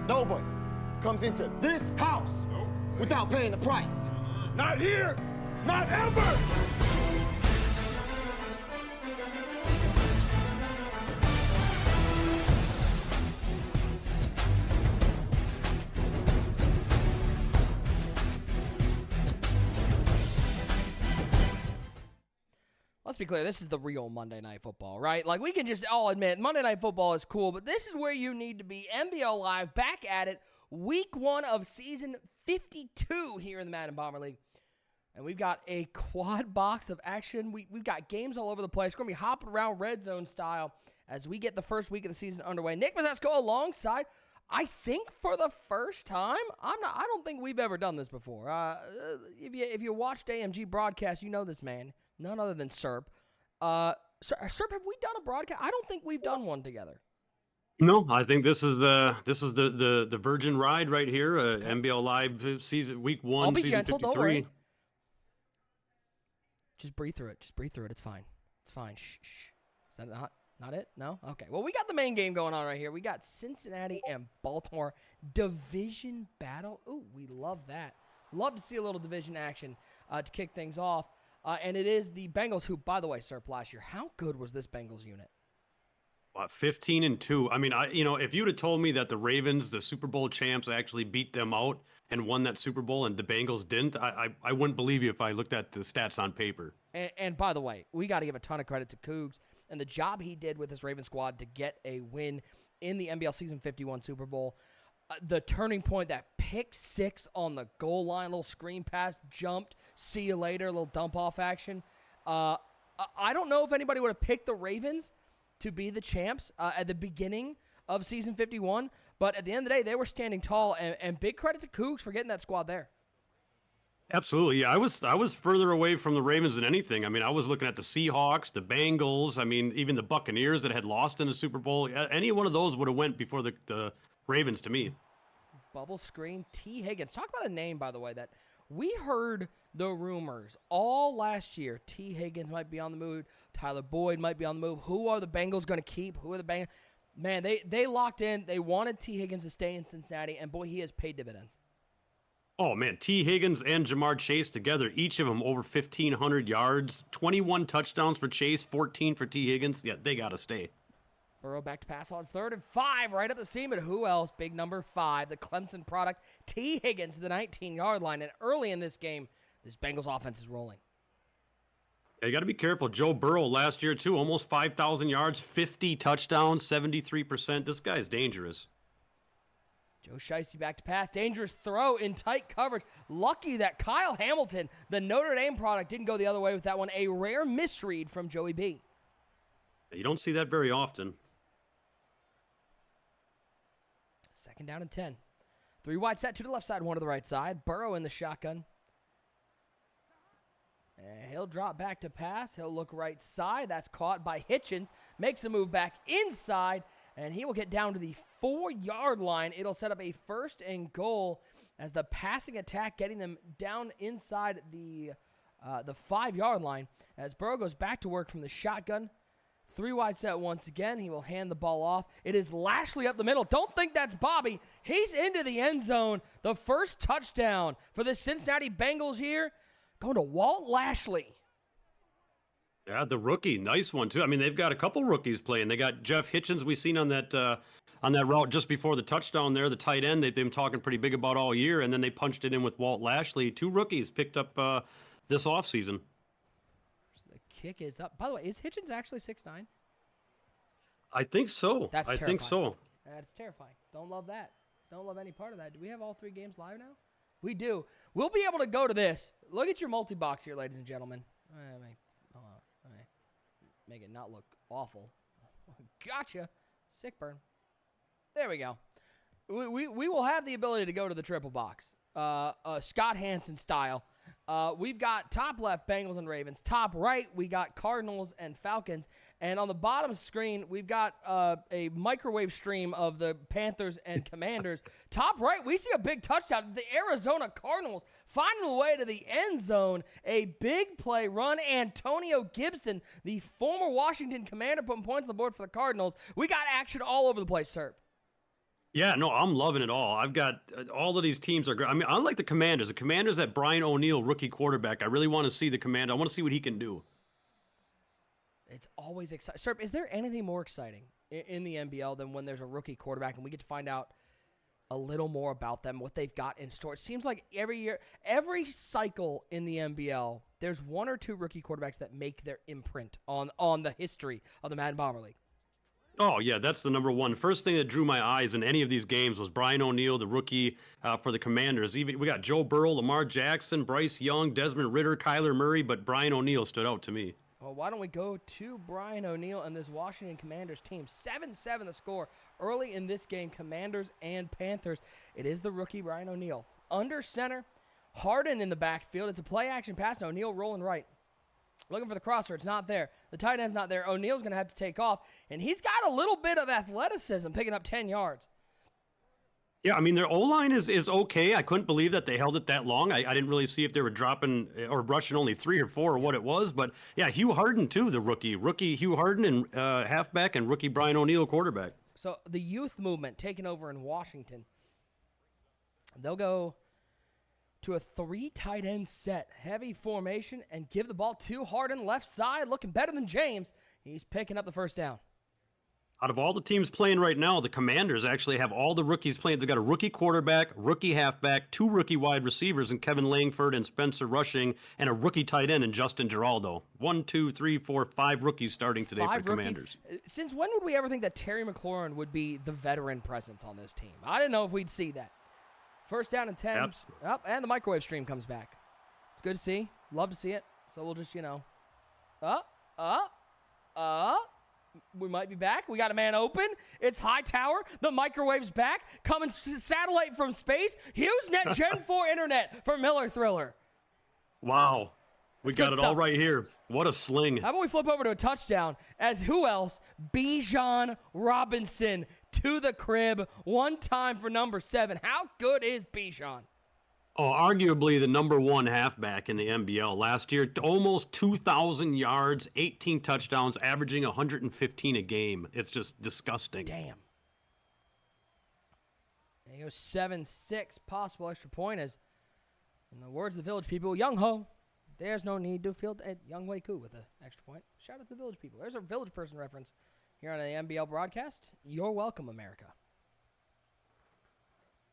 Nobody comes into this house without paying the price. Not here! Not ever! Let's be clear, this is the real Monday Night Football, right? Like, we can just all admit Monday Night Football is cool, but this is where you need to be. NBL Live, back at it, week 1 of season 52 here in the Madden Bomber League. And we've got a quad box of action. We've got games all over the place. We're going to be hopping around red zone style as we get the first week of the season underway. Nick Mazesco alongside, I think for the first time. I don't think we've ever done this before. If you watched AMG broadcast, you know this man. None other than Serp. Serp, have we done a broadcast? I don't think we've done one together. No, I think this is the virgin ride right here. NBL Live season week 1, I'll be season gentle, 53. don't worry. Just breathe through it. Just breathe through it. It's fine. It's fine. Shh. Is that not it? No? Okay. Well, we got the main game going on right here. We got Cincinnati and Baltimore division battle. Ooh, we love that. Love to see a little division action to kick things off. And it is the Bengals who, by the way, Serp, last year, how good was this Bengals unit? 15-2. I mean, if you'd have told me that the Ravens, the Super Bowl champs, actually beat them out and won that Super Bowl and the Bengals didn't, I wouldn't believe you if I looked at the stats on paper. And by the way, we got to give a ton of credit to Cougs and the job he did with his Ravens squad to get a win in the NBL Season 51 Super Bowl. The turning point, that pick 6 on the goal line, little screen pass, jumped, see you later, little dump off action. I don't know if anybody would have picked the Ravens to be the champs at the beginning of Season 51, but at the end of the day, they were standing tall, and big credit to Cougs for getting that squad there. Absolutely. Yeah, I was further away from the Ravens than anything. I mean, I was looking at the Seahawks, the Bengals, I mean, even the Buccaneers that had lost in the Super Bowl. Any one of those would have went before the Ravens to me. Bubble screen, T. Higgins. Talk about a name, by the way, that we heard the rumors all last year. T. Higgins might be on the move. Tyler Boyd might be on the move. Who are the Bengals going to keep? Who are the Bengals? Man, they locked in. They wanted T. Higgins to stay in Cincinnati, and boy, he has paid dividends. Oh, man, T. Higgins and Jamar Chase together, each of them over 1,500 yards, 21 touchdowns for Chase, 14 for T. Higgins. Yeah, they got to stay. Burrow back to pass on 3rd and 5, right up the seam, and who else? Big number 5, the Clemson product, T. Higgins to the 19-yard line, and early in this game, this Bengals offense is rolling. Yeah, you got to be careful. Joe Burrow last year, too, almost 5,000 yards, 50 touchdowns, 73%. This guy's dangerous. Joe Shiesty back to pass. Dangerous throw in tight coverage. Lucky that Kyle Hamilton, the Notre Dame product, didn't go the other way with that one. A rare misread from Joey B. You don't see that very often. 2nd down and 10. 3 wide set, 2 to the left side, 1 to the right side. Burrow in the shotgun. And he'll drop back to pass. He'll look right side. That's caught by Hitchens. Makes a move back inside, and he will get down to the 4-yard line. It'll set up a 1st and goal as the passing attack getting them down inside the 5-yard line. As Burrow goes back to work from the shotgun. 3 wide set once again. He will hand the ball off. It is Lashley up the middle. Don't think that's Bobby. He's into the end zone. The first touchdown for the Cincinnati Bengals here going to Walt Lashley. Yeah, the rookie. Nice one, too. I mean, they've got a couple rookies playing. They got Jeff Hitchens we seen on that route just before the touchdown there, the tight end they've been talking pretty big about all year, and then they punched it in with Walt Lashley. 2 rookies picked up this offseason. Kick is up. By the way, is Hitchens actually 6'9"? I think so. That's terrifying. I think so. That's terrifying. Don't love that. Don't love any part of that. Do we have all 3 games live now? We do. We'll be able to go to this. Look at your multi-box here, ladies and gentlemen. Make it not look awful. Gotcha. Sick burn. There we go. We will have the ability to go to the triple box. Scott Hansen style. We've got top left Bengals and Ravens. Top right, we got Cardinals and Falcons. And on the bottom screen, we've got a microwave stream of the Panthers and Commanders. Top right, we see a big touchdown. The Arizona Cardinals finding a way to the end zone. A big play run. Antonio Gibson, the former Washington Commander, putting points on the board for the Cardinals. We got action all over the place, sir. Yeah, no, I'm loving it all. I've got all of these teams are great. I mean, I like the Commanders. The Commanders, that Brian O'Neill rookie quarterback. I really want to see the Commander. I want to see what he can do. It's always exciting. Sir, is there anything more exciting in the NBL than when there's a rookie quarterback and we get to find out a little more about them, what they've got in store? It seems like every year, every cycle in the NBL, there's one or two rookie quarterbacks that make their imprint on the history of the Madden Bomber League. Oh, yeah, that's the number one. First thing that drew my eyes in any of these games was Brian O'Neill, the rookie for the Commanders. Even we got Joe Burrow, Lamar Jackson, Bryce Young, Desmond Ridder, Kyler Murray, but Brian O'Neill stood out to me. Well, why don't we go to Brian O'Neill and this Washington Commanders team? 7-7 the score early in this game, Commanders and Panthers. It is the rookie Brian O'Neill. Under center, Harden in the backfield. It's a play-action pass, and O'Neill rolling right. Looking for the crosser. It's not there. The tight end's not there. O'Neill's going to have to take off, and he's got a little bit of athleticism, picking up 10 yards. Yeah, I mean, their O-line is okay. I couldn't believe that they held it that long. I didn't really see if they were dropping or rushing only 3 or 4 or what it was. But, yeah, Hugh Harden, too, the rookie. Rookie Hugh Harden and halfback and rookie Brian O'Neill quarterback. So the youth movement taking over in Washington. They'll go to a 3 tight end set, heavy formation, and give the ball to Harden left side, looking better than James. He's picking up the first down. Out of all the teams playing right now, the Commanders actually have all the rookies playing. They've got a rookie quarterback, rookie halfback, 2 rookie wide receivers in Kevin Langford and Spencer Rushing, and a rookie tight end in Justin Giraldo. 1, 2, 3, 4, 5 rookies starting today for the Commanders. Since when would we ever think that Terry McLaurin would be the veteran presence on this team? I didn't know if we'd see that. First down and 10. Absolutely. Oh, and the microwave stream comes back. It's good to see. Love to see it. So we'll just, we might be back. We got a man open. It's Hightower. The microwave's back. Coming satellite from space. HughesNet Gen 4 internet for Miller Thriller. Wow. We got it all stuff. right here. What a sling. How about we flip over to a touchdown as who else? Bijan Robinson to the crib. One time for number 7. How good is Bijan? Oh, arguably the number 1 halfback in the NBL. Last year, almost 2,000 yards, 18 touchdowns, averaging 115 a game. It's just disgusting. Damn. There you go, 7-6, possible extra point as, in the words of the Village people, Young Ho, there's no need to field Young Wei Koo with an extra point. Shout out to the Village people. There's a Village person reference here on the NBL broadcast. You're welcome, America.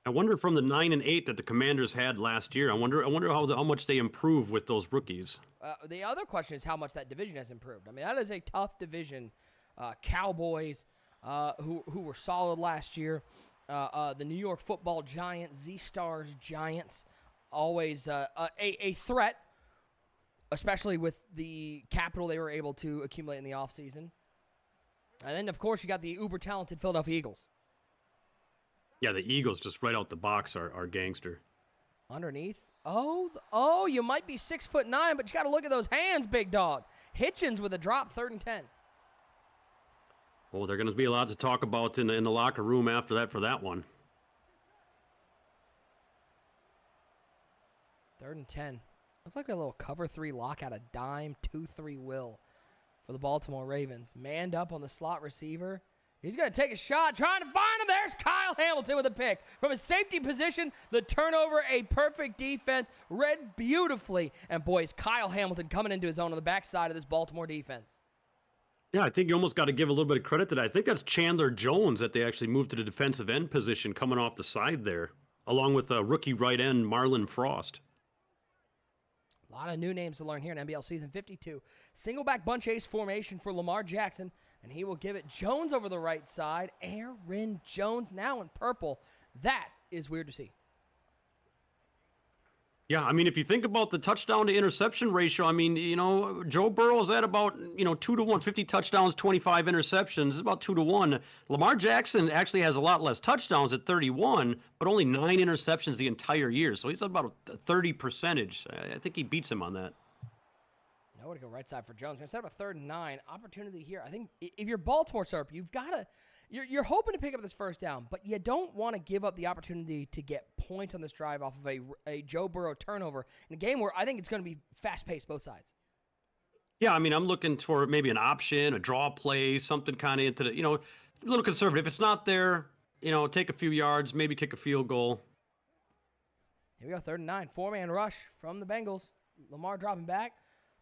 I wonder from the 9 and 8 that the Commanders had last year. I wonder how much they improve with those rookies. The other question is how much that division has improved. I mean, that is a tough division. Cowboys, who were solid last year. The New York Football Giants, Z-Stars Giants, always a threat, especially with the capital they were able to accumulate in the offseason. And then, of course, you got the uber-talented Philadelphia Eagles. Yeah, the Eagles just right out the box are gangster. Underneath. Oh, you might be 6'9", but you got to look at those hands, big dog. Hitchens with a drop, 3rd and 10. Oh, they're going to be a lot to talk about in the locker room after that for that one. 3rd and 10. Looks like a little cover 3 lock out of dime 2-3 will for the Baltimore Ravens. Manned up on the slot receiver. He's going to take a shot, trying to find him. There's Kyle Hamilton with a pick. From his safety position, the turnover, a perfect defense, read beautifully. And, boys, Kyle Hamilton coming into his own on the backside of this Baltimore defense. Yeah, I think you almost got to give a little bit of credit to that. I think that's Chandler Jones that they actually moved to the defensive end position coming off the side there, along with rookie right end Marlon Frost. A lot of new names to learn here in NBL Season 52. Single back bunch ace formation for Lamar Jackson. And he will give it Jones over the right side. Aaron Jones now in purple. That is weird to see. Yeah, I mean, if you think about the touchdown to interception ratio, I mean, Joe Burrow is at about, 2-1, 50 touchdowns, 25 interceptions. It's about 2-1. Lamar Jackson actually has a lot less touchdowns at 31, but only 9 interceptions the entire year. So he's about a 30%. I think he beats him on that. Nowhere to go right side for Jones. Instead of a 3rd and 9, opportunity here. I think if you're Baltimore, Serp, you've got to you're hoping to pick up this first down, but you don't want to give up the opportunity to get points on this drive off of a Joe Burrow turnover in a game where I think it's going to be fast-paced both sides. Yeah, I mean, I'm looking for maybe an option, a draw play, something kind of into the, a little conservative. If it's not there, take a few yards, maybe kick a field goal. Here we go, 3rd and 9. 4-man rush from the Bengals. Lamar dropping back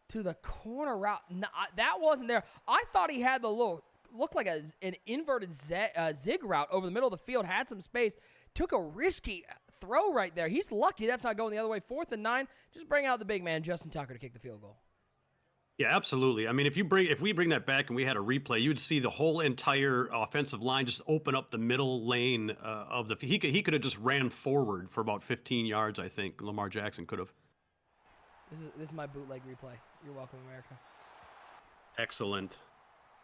to the corner route. No, that wasn't there. I thought he had the looked like an inverted zig route over the middle of the field, had some space, took a risky throw right there. He's lucky that's not going the other way. 4th and 9. Just bring out the big man, Justin Tucker, to kick the field goal. Yeah, absolutely. I mean, if we bring that back and we had a replay, you'd see the whole entire offensive line just open up the middle lane of the. He could have just ran forward for about 15 yards. I think Lamar Jackson could have. This is my bootleg replay. You're welcome, America. Excellent.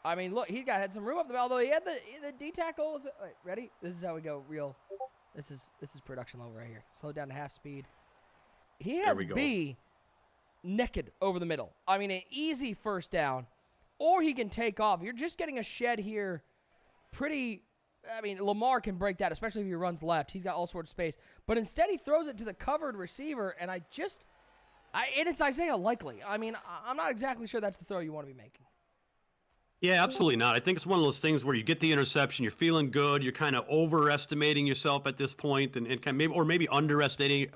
I mean, look, had some room up the middle. Although he had the D tackle. Wait, ready? This is how we go. Real. This is production level right here. Slow down to half speed. He has B naked over the middle. I mean, an easy first down, or he can take off. You're just getting a shed here. Lamar can break that, especially if he runs left. He's got all sorts of space. But instead, he throws it to the covered receiver, and it's Isaiah Likely. I mean, I'm not exactly sure that's the throw you want to be making. Yeah, absolutely not. I think it's one of those things where you get the interception, you're feeling good, you're kind of overestimating yourself at this point, and kind of maybe underestimating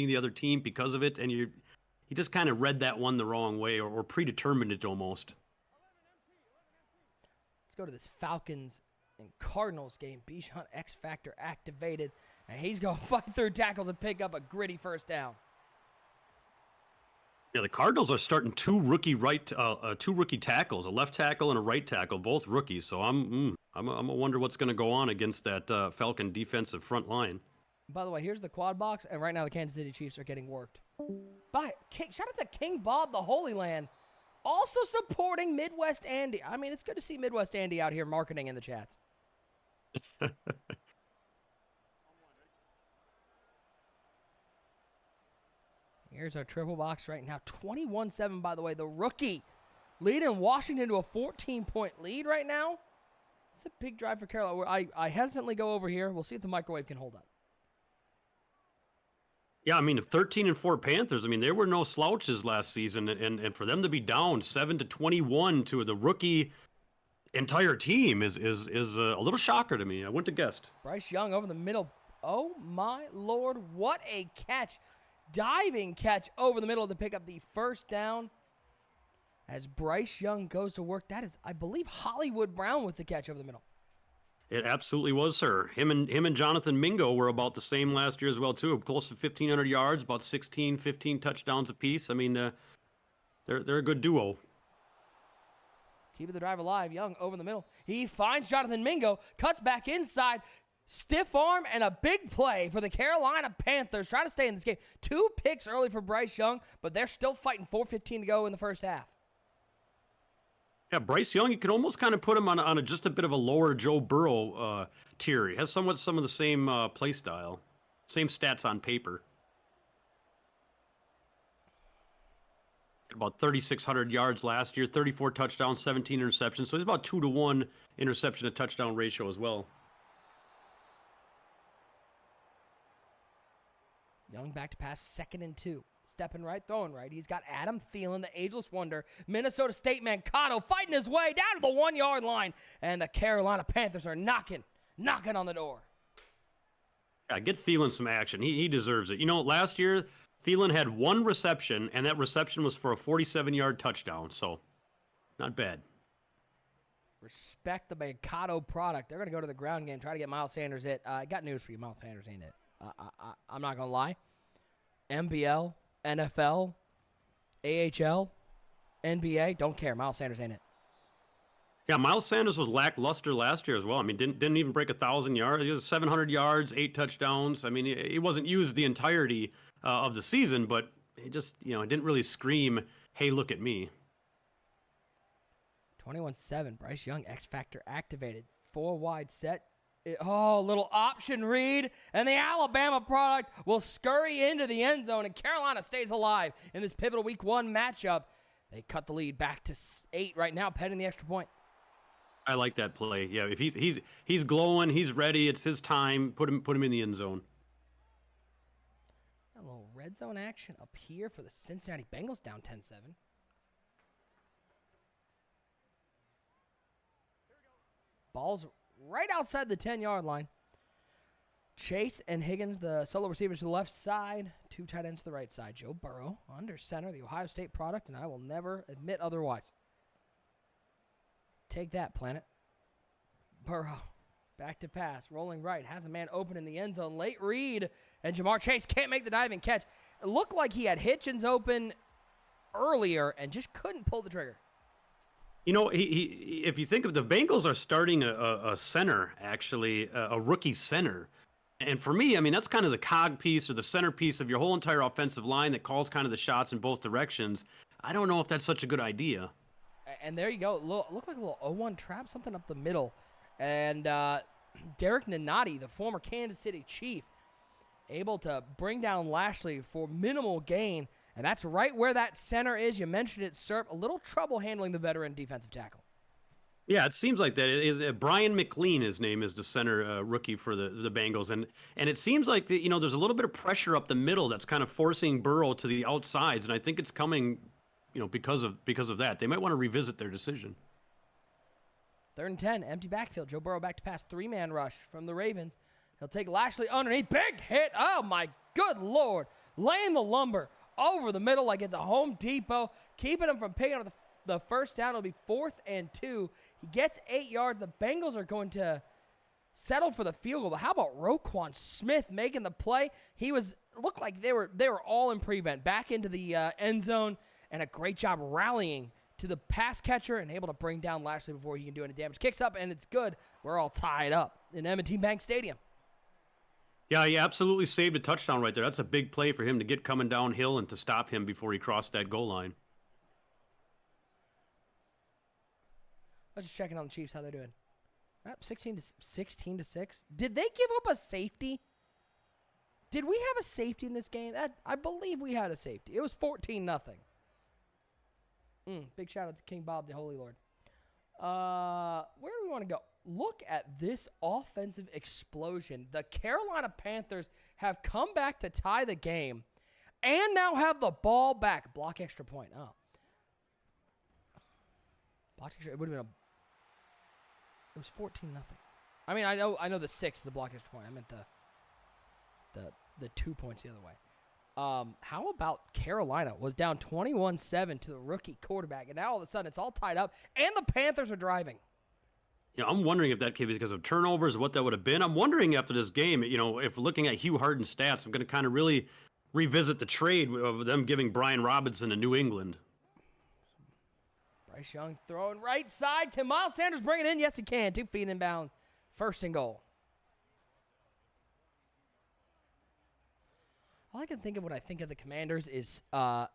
the other team because of it, and he just kind of read that one the wrong way or predetermined it almost. Let's go to this Falcons and Cardinals game. Bijan X Factor activated, and he's going to fight through tackles and pick up a gritty first down. Yeah, the Cardinals are starting two rookie tackles, a left tackle and a right tackle, both rookies. So I'm gonna wonder what's going to go on against that Falcon defensive front line. By the way, here's the quad box, and right now the Kansas City Chiefs are getting worked. Shout out to King Bob, the Holy Land, also supporting Midwest Andy. I mean, it's good to see Midwest Andy out here marketing in the chats. Here's our triple box right now. 21-7, by the way. The rookie leading Washington to a 14-point lead right now. It's a big drive for Carolina. I hesitantly go over here. We'll see if the microwave can hold up. Yeah, I mean, 13-4 Panthers. I mean, there were no slouches last season, and for them to be down 7-21 to the rookie entire team is a little shocker to me. I wouldn't have guessed. Bryce Young over the middle. Oh my Lord, what a catch! Diving catch over the middle to pick up the first down. As Bryce Young goes to work, that is, I believe, Hollywood Brown with the catch over the middle. It absolutely was, sir. Him and Jonathan Mingo were about the same last year as well, too. Close to 1,500 yards, about 16, 15 touchdowns apiece. I mean, they're a good duo. Keeping the drive alive. Young over the middle. He finds Jonathan Mingo, cuts back inside. Stiff arm and a big play for the Carolina Panthers. Trying to stay in this game. 2 picks early for Bryce Young, but they're still fighting. 4:15 to go in the first half. Yeah, Bryce Young, you could almost kind of put him on just a bit of a lower Joe Burrow tier. He has some of the same play style, same stats on paper. About 3,600 yards last year, 34 touchdowns, 17 interceptions. So he's about 2-to-1 interception to touchdown ratio as well. Young back to pass, 2nd and 2. Stepping right, throwing right. He's got Adam Thielen, the ageless wonder. Minnesota State Mankato fighting his way down to the 1-yard line. And the Carolina Panthers are knocking on the door. Yeah, get Thielen some action. He deserves it. You know, last year, Thielen had 1 reception, and that reception was for a 47-yard touchdown. So, not bad. Respect the Mankato product. They're going to go to the ground game, try to get Miles Sanders it. I got news for you. Miles Sanders ain't it. I'm not going to lie. NBL, NFL, AHL, NBA, don't care. Miles Sanders ain't it. Yeah, Miles Sanders was lackluster last year as well. I mean, didn't even break 1,000 yards. He was 700 yards, 8 touchdowns. I mean, he wasn't used the entirety of the season, but he just, it didn't really scream, hey, look at me. 21-7, Bryce Young, X Factor activated. 4 wide set. Little option read, and the Alabama product will scurry into the end zone, and Carolina stays alive in this pivotal Week 1 matchup. They cut the lead back to 8 right now, pending the extra point. I like that play. Yeah, if he's glowing, he's ready. It's his time. Put him in the end zone. A little red zone action up here for the Cincinnati Bengals, down 10-7. Ball's right outside the 10-yard line. Chase and Higgins, the solo receivers to the left side, 2 tight ends to the right side. Joe Burrow under center, the Ohio State product, and I will never admit otherwise. Take that, Planet. Burrow, back to pass, rolling right, has a man open in the end zone. Late read, and Jamar Chase can't make the diving catch. It looked like he had Hitchens open earlier and just couldn't pull the trigger. You know, if you think of the Bengals are starting a center, actually, a rookie center. And for me, I mean, that's kind of the cog piece or the centerpiece of your whole entire offensive line that calls kind of the shots in both directions. I don't know if that's such a good idea. And there you go. Looked like a little 0-1 trap, something up the middle. And Derek Nunati, the former Kansas City Chief, able to bring down Lashley for minimal gain. And that's right where that center is. You mentioned it, Serp. A little trouble handling the veteran defensive tackle. Yeah, it seems like that. It is Brian McLean, his name is the center rookie for the Bengals, and it seems like that, there's a little bit of pressure up the middle that's kind of forcing Burrow to the outsides, and I think it's coming, because of that. They might want to revisit their decision. 3rd and 10, empty backfield. Joe Burrow back to pass, 3-man rush from the Ravens. He'll take Lashley underneath, big hit. Oh my good Lord, laying the lumber over the middle like it's a Home Depot, keeping him from picking up the first down. It'll be 4th and 2. He gets 8 yards. The Bengals are going to settle for the field goal. But how about Roquan Smith making the play? Looked like they were all in prevent. Back into the end zone, and a great job rallying to the pass catcher and able to bring down Lashley before he can do any damage. Kicks up, and it's good. We're all tied up in M&T Bank Stadium. Yeah, he absolutely saved a touchdown right there. That's a big play for him to get coming downhill and to stop him before he crossed that goal line. Let's just checking on the Chiefs, how they're doing. 16 to 6. Did they give up a safety? Did we have a safety in this game? I believe we had a safety. It was 14-0. Big shout out to King Bob, the Holy Lord. Where do we want to go? Look at this offensive explosion. The Carolina Panthers have come back to tie the game and now have the ball back. Block extra point. Oh. Block extra. It would have been it was 14-0. I mean, I know the 6 is a block extra point. I meant the 2 points the other way. How about Carolina was down 21-7 to the rookie quarterback, and now all of a sudden it's all tied up, and the Panthers are driving. I'm wondering if that came because of turnovers, what that would have been. I'm wondering after this game, if looking at Hugh Harden's stats, I'm going to kind of really revisit the trade of them giving Brian Robinson to New England. Bryce Young throwing right side. Can Miles Sanders bring it in? Yes, he can. 2 feet inbounds. 1st and goal. All I can think of when I think of the Commanders is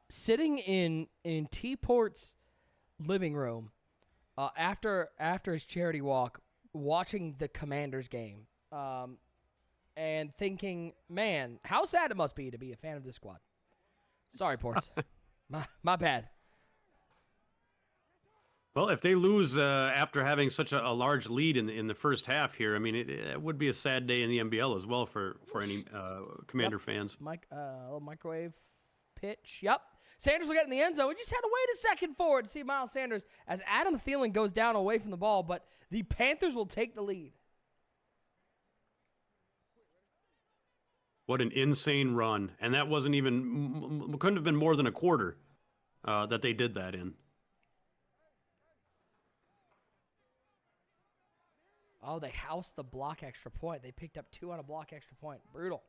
sitting in T-Port's living room after his charity walk, watching the Commanders game, and thinking, man, how sad it must be to be a fan of this squad. Sorry, Ports. my bad. Well, if they lose after having such a large lead in the first half here, I mean, it would be a sad day in the NBL as well for any Commander fans. A little microwave pitch. Yep. Sanders will get in the end zone. We just had to wait a second for it to see Miles Sanders as Adam Thielen goes down away from the ball, but the Panthers will take the lead. What an insane run. And that wasn't even, couldn't have been more than a quarter that they did that in. Oh, they housed the block extra point. They picked up 2 on a block extra point. Brutal.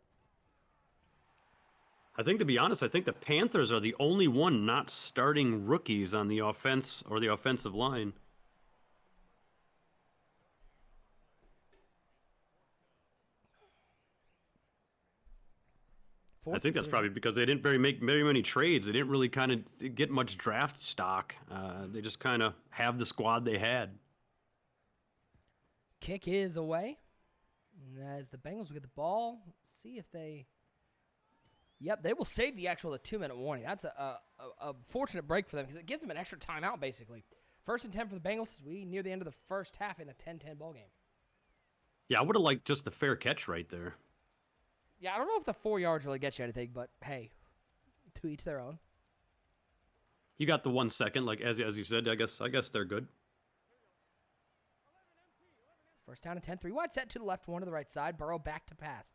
I think, to be honest, I think the Panthers are the only one not starting rookies on the offense or the offensive line. I think that's probably because they didn't make very many trades. They didn't really kind of get much draft stock. They just kind of have the squad they had. Kick is away. And as the Bengals will get the ball, see if they... Yep, they will save the 2-minute warning. That's a fortunate break for them because it gives them an extra timeout, basically. 1st and 10 for the Bengals as we near the end of the first half in a 10-10 ball game. Yeah, I would have liked just the fair catch right there. Yeah, I don't know if the 4 yards really gets you anything, but hey, to each their own. You got the 1 second, like as you said. I guess they're good. First down and 10. 3 wide set to the left, 1 to the right side. Burrow back to pass.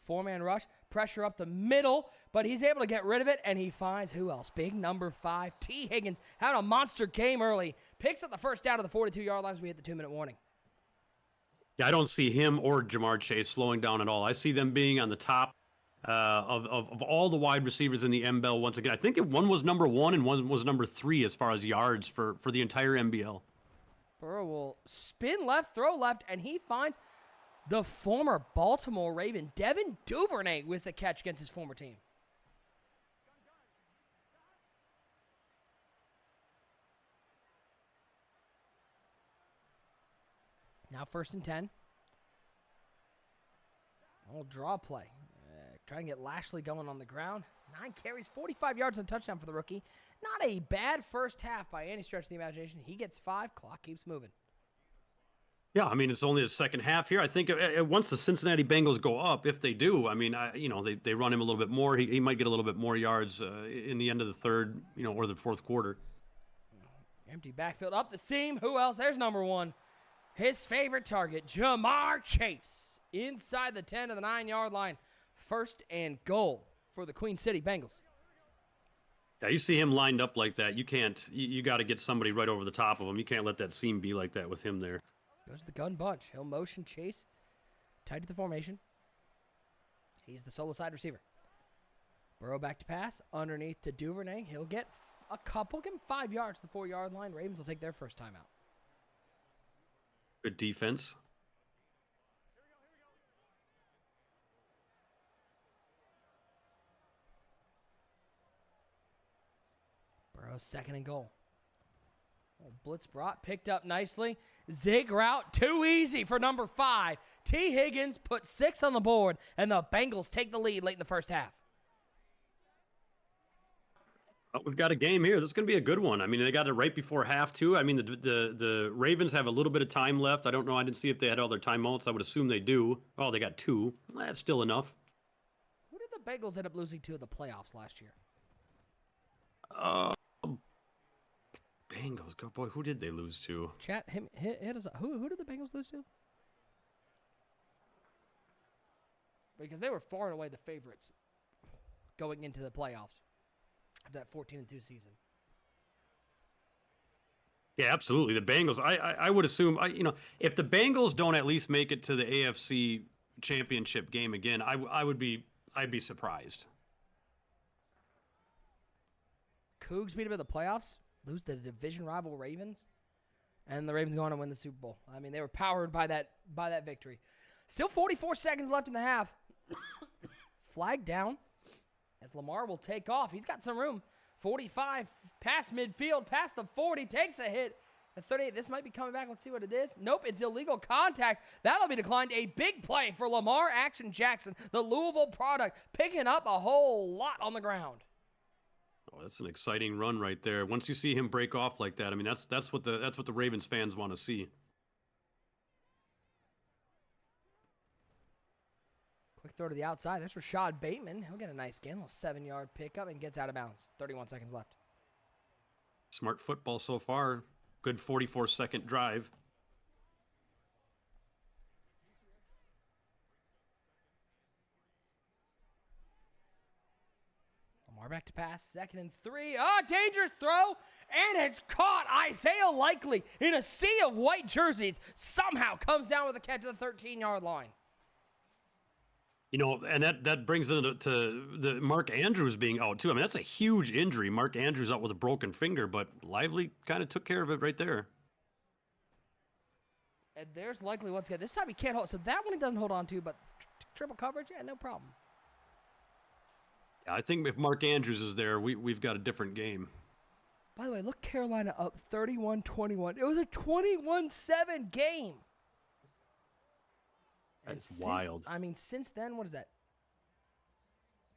4-man rush. Pressure up the middle, but he's able to get rid of it, and he finds who else? Big number 5, T. Higgins. Had a monster game early. Picks up the first down to the 42-yard line as we hit the 2-minute warning. Yeah, I don't see him or Jamar Chase slowing down at all. I see them being on the top of all the wide receivers in the MBL once again. I think one was number 1 and one was number 3 as far as yards for the entire MBL. Burrow will spin left, throw left, and he finds the former Baltimore Raven, Devin Duvernay, with the catch against his former team. Now 1st and 10. Old draw play. Trying to get Lashley going on the ground. 9 carries, 45 yards and a touchdown for the rookie. Not a bad first half by any stretch of the imagination. He gets 5. Clock keeps moving. Yeah, I mean, it's only the second half here. I think once the Cincinnati Bengals go up, if they do, I mean, they run him a little bit more. He might get a little bit more yards in the end of the third, or the fourth quarter. Empty backfield up the seam. Who else? There's number 1. His favorite target, Jamar Chase. Inside the 10 to the 9-yard line. 1st and goal for the Queen City Bengals. Yeah, you see him lined up like that. You can't. You got to get somebody right over the top of him. You can't let that seam be like that with him there. Goes to the gun bunch. He'll motion Chase. Tight to the formation. He's the solo side receiver. Burrow back to pass. Underneath to Duvernay. He'll get a couple. Give him 5 yards to the 4-yard line. Ravens will take their first timeout. Good defense. Burrow 2nd and goal. Blitz brought, picked up nicely. Zig route, too easy for number 5. T. Higgins put 6 on the board, and the Bengals take the lead late in the first half. We've got a game here. This is going to be a good one. I mean, they got it right before half, too. I mean, the Ravens have a little bit of time left. I don't know. I didn't see if they had all their timeouts. I would assume they do. Oh, they got 2. That's still enough. Who did the Bengals end up losing to in the playoffs last year? Bengals. Go boy. Who did they lose to? Chat, hit us up. Who did the Bengals lose to? Because they were far and away the favorites going into the playoffs of that 14-2 season. Yeah, absolutely. The Bengals. I would assume. If the Bengals don't at least make it to the AFC Championship game again, I'd be surprised. Cougs beat them in the playoffs. Lose the division rival Ravens, and the Ravens go on to win the Super Bowl. I mean, they were powered by that victory. Still 44 seconds left in the half. Flag down as Lamar will take off. He's got some room. 45 past midfield, past the 40, takes a hit. At 38, this might be coming back. Let's see what it is. Nope, it's illegal contact. That'll be declined. A big play for Lamar Action Jackson, the Louisville product, picking up a whole lot on the ground. Oh, that's an exciting run right there. Once you see him break off like that, I mean, that's what the Ravens fans want to see. Quick throw to the outside. There's Rashad Bateman. He'll get a nice gain. A little 7-yard pickup and gets out of bounds. 31 seconds left. Smart football so far. Good 44-second drive. Lamar back to pass. 2nd and 3. Oh, dangerous throw. And it's caught. Isaiah Likely in a sea of white jerseys somehow comes down with a catch at the 13-yard line. And that brings it to the Mark Andrews being out, too. I mean, that's a huge injury. Mark Andrews out with a broken finger, but Lively kind of took care of it right there. And there's Likely once again. This time he can't hold. So that one he doesn't hold on to, but triple coverage, yeah, no problem. I think if Mark Andrews is there, we've got a different game. By the way, look, Carolina up 31-21. It was a 21-7 game. That's wild. I mean, since then, what is that?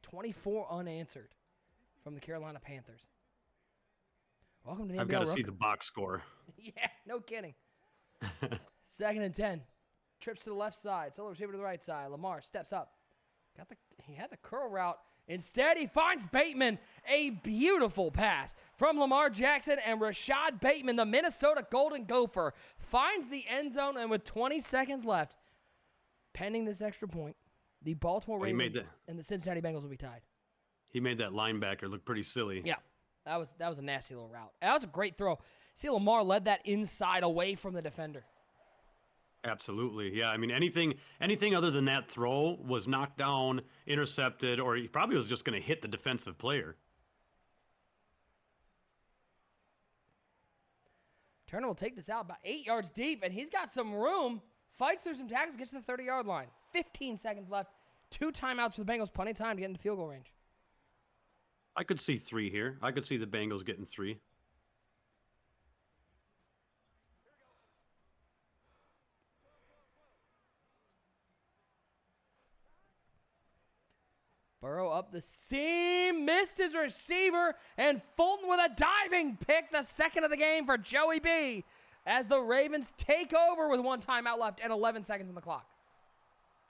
24 unanswered from the Carolina Panthers. Welcome to the NBL. I've got to see the box score. Yeah, no kidding. 2nd and 10. Trips to the left side. Solo receiver to the right side. Lamar steps up. He had the curl route. Instead, he finds Bateman. A beautiful pass from Lamar Jackson, and Rashad Bateman, the Minnesota Golden Gopher, finds the end zone, and with 20 seconds left, pending this extra point, the Baltimore Ravens and the Cincinnati Bengals will be tied. He made that linebacker look pretty silly. Yeah, that was a nasty little route. That was a great throw. See, Lamar led that inside away from the defender. Absolutely. Yeah, I mean, anything other than that throw was knocked down, intercepted, or he probably was just going to hit the defensive player. Turner will take this out about 8 yards deep, and he's got some room. Fights through some tackles, gets to the 30-yard line. 15 seconds left. 2 timeouts for the Bengals. Plenty of time to get into field goal range. I could see 3 here. I could see the Bengals getting 3. Burrow up the seam, missed his receiver, and Fulton with a diving pick, the second of the game for Joey B, as the Ravens take over with 1 timeout left and 11 seconds on the clock.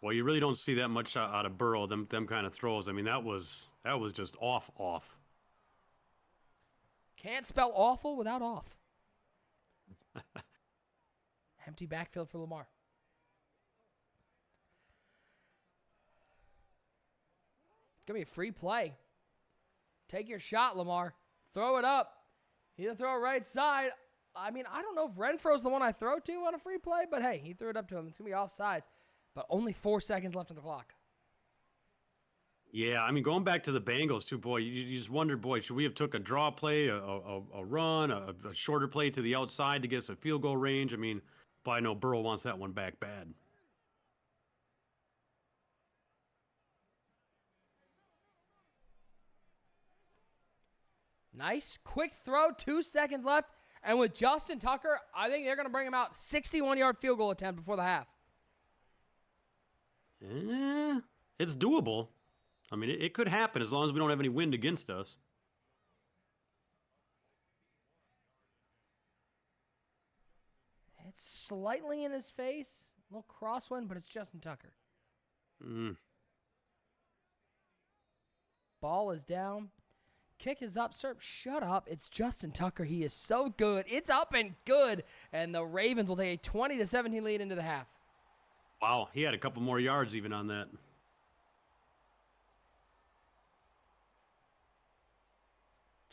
Well, you really don't see that much out of Burrow, them kind of throws. I mean, that was just off. Can't spell awful without off. Empty backfield for Lamar. It's going to be a free play. Take your shot, Lamar. Throw it up. He'll throw it right side. I mean, I don't know if Renfro's the one I throw to on a free play, but hey, he threw it up to him. It's going to be offsides, but only 4 seconds left on the clock. Yeah, I mean, going back to the Bengals, too, boy, you just wonder, boy, should we have took a draw play, a run, a shorter play to the outside to get us a field goal range? I mean, but I know Burrow wants that one back bad. Nice, quick throw, 2 seconds left. And with Justin Tucker, I think they're going to bring him out 61-yard field goal attempt before the half. It's doable. I mean, it could happen as long as we don't have any wind against us. It's slightly in his face. A little crosswind, but it's Justin Tucker. Ball is down. Kick is up. Sir, shut up. It's Justin Tucker. He is so good. It's up and good. And the Ravens will take a 20-17 lead into the half. Wow, he had a couple more yards even on that.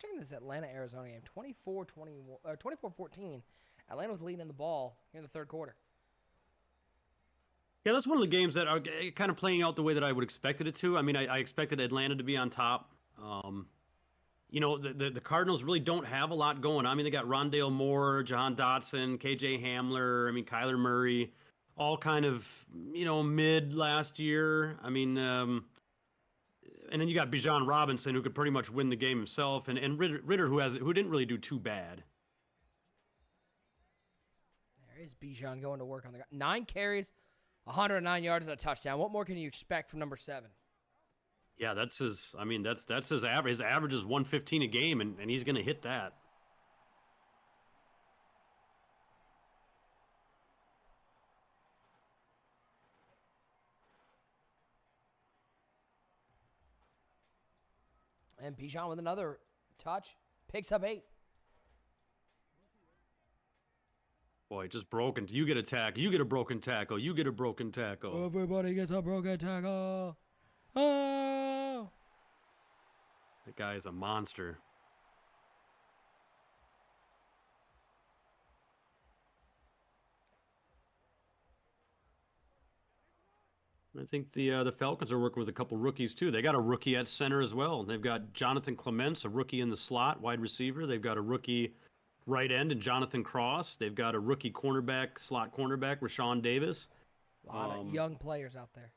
Checking this Atlanta-Arizona game. 24-14. Atlanta was leading the ball here in the third quarter. Yeah, that's one of the games that are kind of playing out the way that I would expect it to. I mean, I expected Atlanta to be on top. You know, the Cardinals really don't have a lot going on. I mean, they got Rondale Moore, Jahan Dotson, KJ Hamler, I mean, Kyler Murray, all kind of, you know, mid last year. I mean, and then you got Bijan Robinson, who could pretty much win the game himself, and Ritter, who didn't really do too bad. There is Bijan going to work on the 9 carries, 109 yards, and a touchdown. What more can you expect from number 7? Yeah, that's his. I mean, that's his average. His average is 115 a game, and he's going to hit that. And Bijan with another touch, picks up 8. Boy, just broken. You get a tackle. You get a broken tackle. You get a broken tackle. Everybody gets a broken tackle. Oh! That guy is a monster. I think the Falcons are working with a couple rookies too. They got a rookie at center as well. They've got Jonathan Clements, a rookie in the slot, wide receiver. They've got a rookie right end and Jonathan Cross. They've got a rookie cornerback, slot cornerback, Rashawn Davis. A lot of young players out there.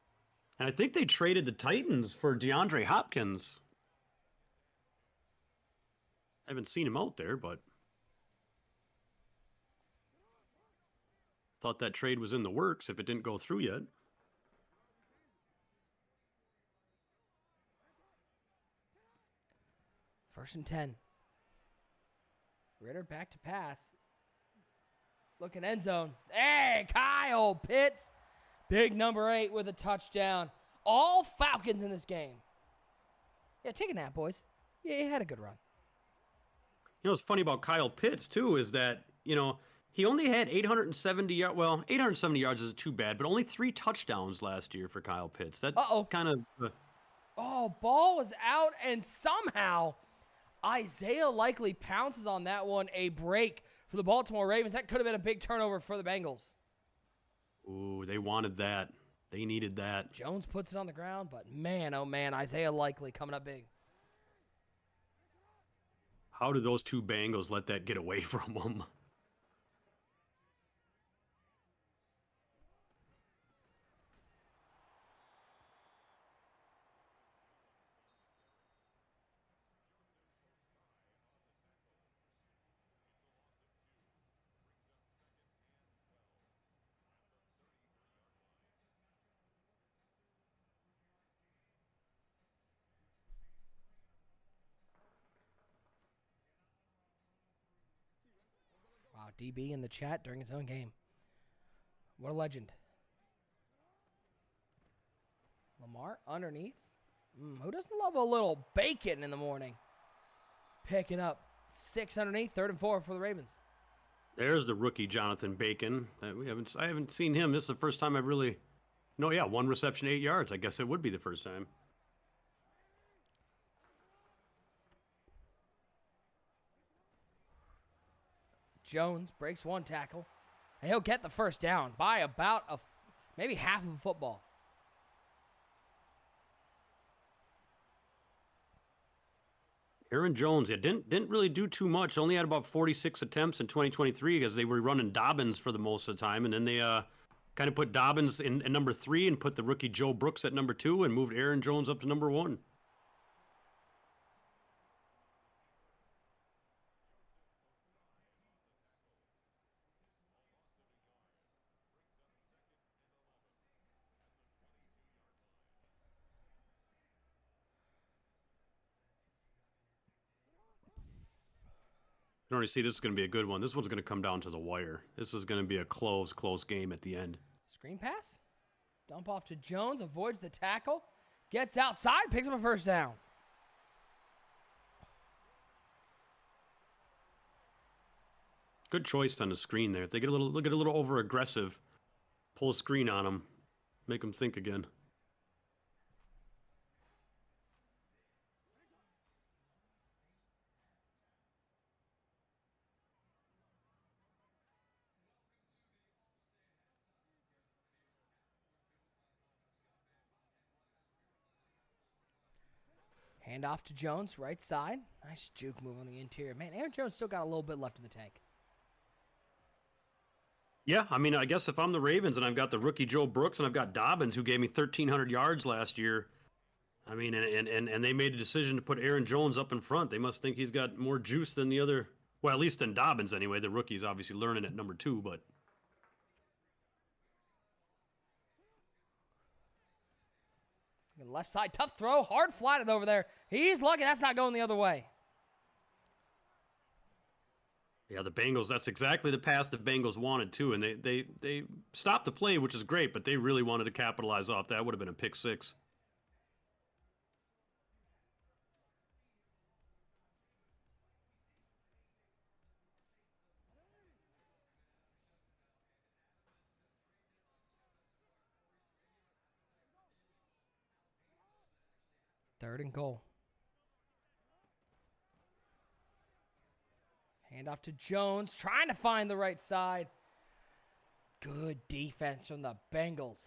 And I think they traded the Titans for DeAndre Hopkins. I haven't seen him out there, but thought that trade was in the works if it didn't go through yet. First and 10. Ritter back to pass. Looking end zone. Hey, Kyle Pitts. Big number 8 with a touchdown. All Falcons in this game. Yeah, take a nap, boys. Yeah, you had a good run. You know what's funny about Kyle Pitts, too, is that, he only had 870 yards. Well, 870 yards isn't too bad, but only 3 touchdowns last year for Kyle Pitts. That kind of... Oh, ball was out, and somehow Isaiah Likely pounces on that one. A break for the Baltimore Ravens. That could have been a big turnover for the Bengals. Ooh, they wanted that. They needed that. Jones puts it on the ground, but man, oh man, Isaiah Likely coming up big. How did those 2 Bengals let that get away from them? Wow, DB in the chat during his own game. What a legend. Lamar underneath. Who doesn't love a little bacon in the morning? Picking up 6 underneath, 3rd and 4 for the Ravens. There's the rookie Jonathan Bacon. I haven't seen him. This is the first time I've really... No, yeah, 1 reception, 8 yards. I guess it would be the first time. Jones breaks 1 tackle, and he'll get the first down by about maybe half of a football. Aaron Jones, didn't really do too much. Only had about 46 attempts in 2023 because they were running Dobbins for the most of the time, and then they kind of put Dobbins in number 3 and put the rookie Joe Brooks at number 2 and moved Aaron Jones up to number 1. You already see this is going to be a good one. This one's going to come down to the wire. This is going to be a close game at the end. Screen pass. Dump off to Jones. Avoids the tackle. Gets outside. Picks up a first down. Good choice on the screen there. If they get a little over aggressive, pull a screen on them, make them think again. Hand off to Jones, right side. Nice juke move on the interior. Man, Aaron Jones still got a little bit left in the tank. Yeah, I mean, I guess if I'm the Ravens and I've got the rookie Joe Brooks and I've got Dobbins who gave me 1,300 yards last year, I mean, and they made a decision to put Aaron Jones up in front. They must think he's got more juice than the other, well, at least than Dobbins anyway. The rookie's obviously learning at number 2, but... Left side, tough throw, hard flatted over there. He's lucky that's not going the other way. Yeah, the Bengals, that's exactly the pass the Bengals wanted too, and they stopped the play, which is great, but they really wanted to capitalize off that. Would have been a pick 6. Third and goal. Hand off to Jones, trying to find the right side. Good defense from the Bengals.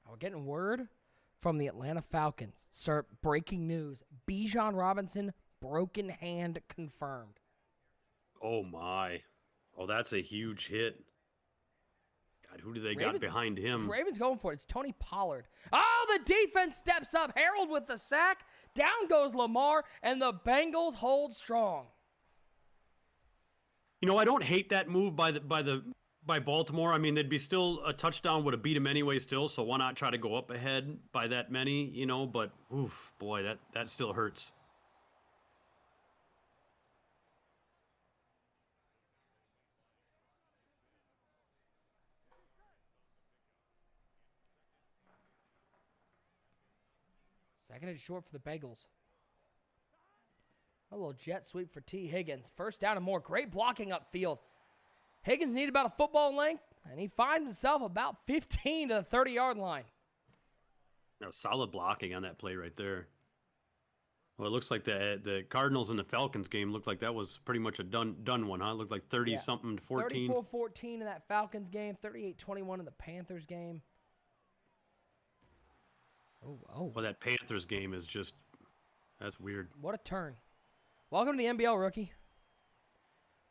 We're getting word from the Atlanta Falcons. Sir, breaking news. Bijan Robinson, broken hand confirmed. Oh, my. Oh, that's a huge hit. God, who do they got behind him? Ravens going for it. It's Tony Pollard. Oh, the defense steps up. Harold with the sack. Down goes Lamar, and the Bengals hold strong. You know, I don't hate that move by Baltimore. I mean, they'd be still a touchdown would have beat him anyway still, so why not try to go up ahead by that many, you know, but oof, boy, that still hurts. Second and short for the Bengals. A little jet sweep for T. Higgins. First down and more. Great blocking upfield. Higgins needed about a football length, and he finds himself about 15 to the 30-yard line. Solid blocking on that play right there. Well, it looks like the Cardinals and the Falcons game looked like that was pretty much a done one, huh? It looked like 30-something to 14. 34-14 in that Falcons game, 38-21 in the Panthers game. Oh. Well, that Panthers game is just, that's weird. What a turn. Welcome to the NBL, rookie.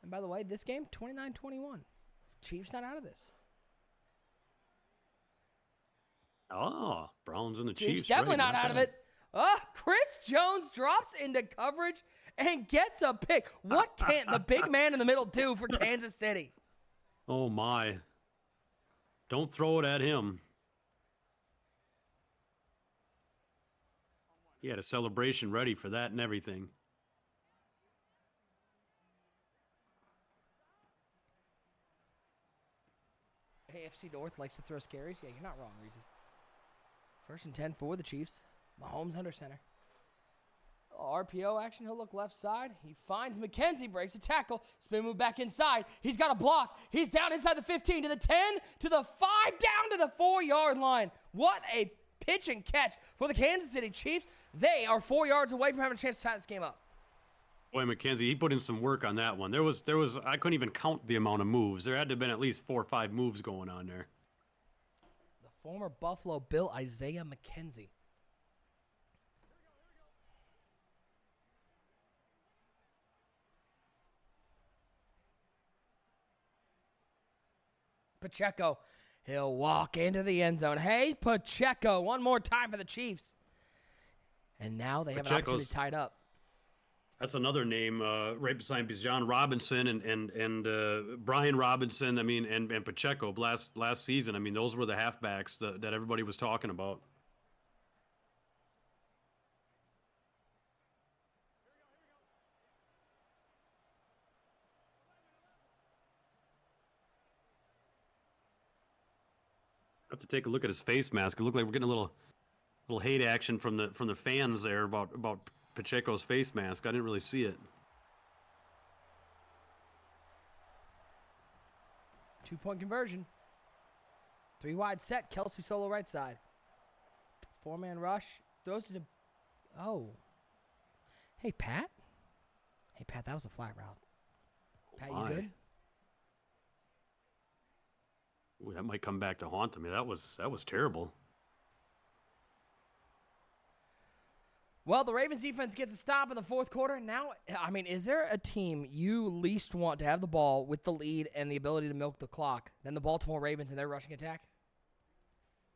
And by the way, this game, 29-21. Chiefs not out of this. Oh, Browns and the Chiefs. Definitely right, not out of it. Chris Jones drops into coverage and gets a pick. What can the big man in the middle do for Kansas City? Oh, my. Don't throw it at him. He had a celebration ready for that and everything. AFC North likes to throw scaries. Yeah, you're not wrong, Reezy. First and 10 for the Chiefs. Mahomes under center. RPO action. He'll look left side. He finds McKenzie, breaks a tackle. Spin move back inside. He's got a block. He's down inside the 15 to the 10 to the 5 down to the 4-yard line. What a pitch and catch for the Kansas City Chiefs. They are 4 yards away from having a chance to tie this game up. Boy, McKenzie, he put in some work on that one. There was I couldn't even count the amount of moves. There had to have been at least 4 or 5 moves going on there. The former Buffalo Bill, Isaiah McKenzie. Pacheco, he'll walk into the end zone. Hey, Pacheco, one more time for the Chiefs. And now they have an opportunity tied up. That's another name right beside Bijan Robinson and Brian Robinson. I mean, and Pacheco last season. I mean, those were the halfbacks that everybody was talking about. I have to take a look at his face mask. It looked like we're getting a little hate action from the fans there about Pacheco's face mask. I didn't really see it. 2-point conversion. 3 wide set. Kelsey solo right side. 4-man rush. Throws it to... Oh. Hey, Pat? Hey, Pat, that was a flat route. Pat, you good? Ooh, that might come back to haunt me. That was terrible. Well, the Ravens defense gets a stop in the fourth quarter. Now, I mean, is there a team you least want to have the ball with the lead and the ability to milk the clock than the Baltimore Ravens and their rushing attack?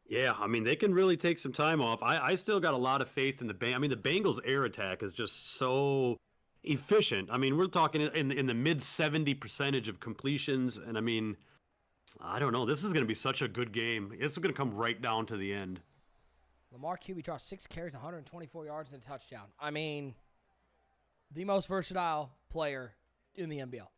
Yeah, I mean, they can really take some time off. I still got a lot of faith in the Bengals air attack is just so efficient. I mean, we're talking in the mid 70% of completions, and I mean, I don't know. This is going to be such a good game. It's going to come right down to the end. Lamar QB draws 6 carries, 124 yards, and a touchdown. I mean, the most versatile player in the NBL.